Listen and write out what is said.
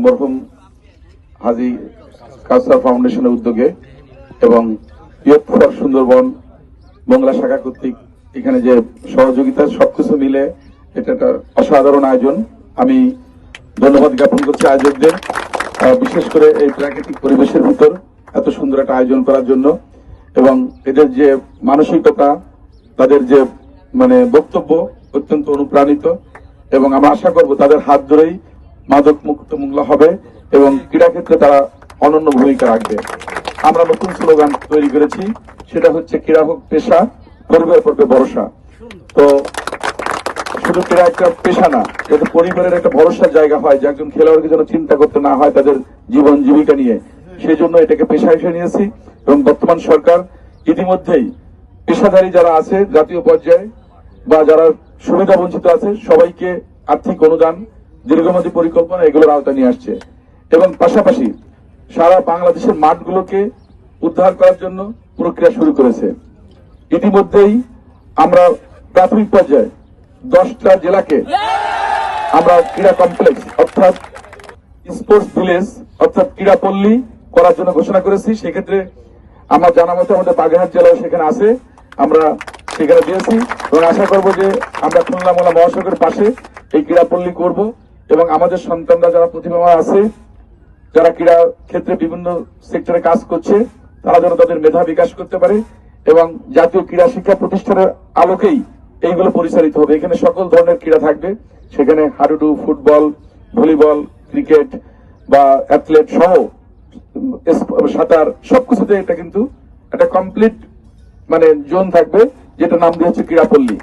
মরহুম হাজী কাউসার ফাউন্ডেশনের উদ্যোগে এবং ইয়ুথ ফর সুন্দরবন বাংলা শাখা কর্তৃক এখানে যে সহযোগিতা সবকিছু মিলে এটা একটা অসাধারণ আয়োজন। আমি ধন্যবাদ জ্ঞাপন করছি আয়োজকদের, বিশেষ করে এই প্রাকৃতিক পরিবেশের ভিতর এত সুন্দর একটা আয়োজন করার জন্য এবং এদের যে মানসিকতা, তাদের যে বক্তব্য অত্যন্ত অনুপ্রাণিত এবং আমরা আশা করব তাদের হাত ধরেই মাদক মুক্ত বাংলা হবে এবং ক্রীড়া ক্ষেত্রে তারা অনন্য ভূমিকা রাখবে। আমরা নতুন স্লোগান তৈরি করেছি, সেটা হচ্ছে ক্রীড়া হোক পেশা, পরিবার পড়বে ভরসা। তো শুধু ক্রীড়া একটা পেশা না, যাতে পরিবারের একটা ভরসার জায়গা হয়, যে একজন খেলোয়াড়কে যেন চিন্তা করতে না হয় তাদের জীবন জীবিকা নিয়ে, সেই জন্য এটাকে পেশা হিসেবে নিয়েছি। এবং বর্তমান সরকার ইতিমধ্যেই পেশাধারী যারা আছে জাতীয় পর্যায়ে বা যারা সুবিধা বঞ্চিত আছে সবাইকে আর্থিক অনুদান, দীর্ঘমেয়াদী পরিকল্পনা এগুলোর আওতায় নিয়ে আসছে এবং পাশাপাশি সারা বাংলাদেশের মাঠগুলোকে উদ্ধার করার জন্য প্রক্রিয়া শুরু করেছে। ইতিমধ্যেই আমরা প্রাথমিক পর্যায়ে 10টা জেলাকে আমরা ক্রীড়া কমপ্লেক্স অর্থাৎ স্পোর্টস ভিলেজ অর্থাৎ ক্রীড়া পল্লী করার জন্য ঘোষণা করেছি। সেক্ষেত্রে আমার জানা মতো আমাদের বাগেরহাট জেলাও সেখানে আছে, আমরা সেখানে দিয়েছি এবং আশা করব যে আমরা খুলনা মোলা মহাসড়কের পাশে এই ক্রীড়া পল্লী করব এবং আমাদের সন্তানরা যারা প্রতিভাবান আছে, যারা ক্রীড়া ক্ষেত্রে বিভিন্ন সেক্টরে কাজ করছে, তারা যেন তাদের মেধা বিকাশ করতে পারে এবং জাতীয় ক্রীড়া শিক্ষা প্রতিষ্ঠানের আলোকেই এইগুলো পরিচালিত হবে। এখানে সকল ধরনের ক্রীড়া থাকবে, সেখানে হাডুডু, ফুটবল, ভলিবল, ক্রিকেট বা অ্যাথলেট সহ সাঁতার সবকিছুতে এটা কিন্তু একটা কমপ্লিট জোন থাকবে, যেটা নাম দিয়েছে ক্রীড়াপল্লী।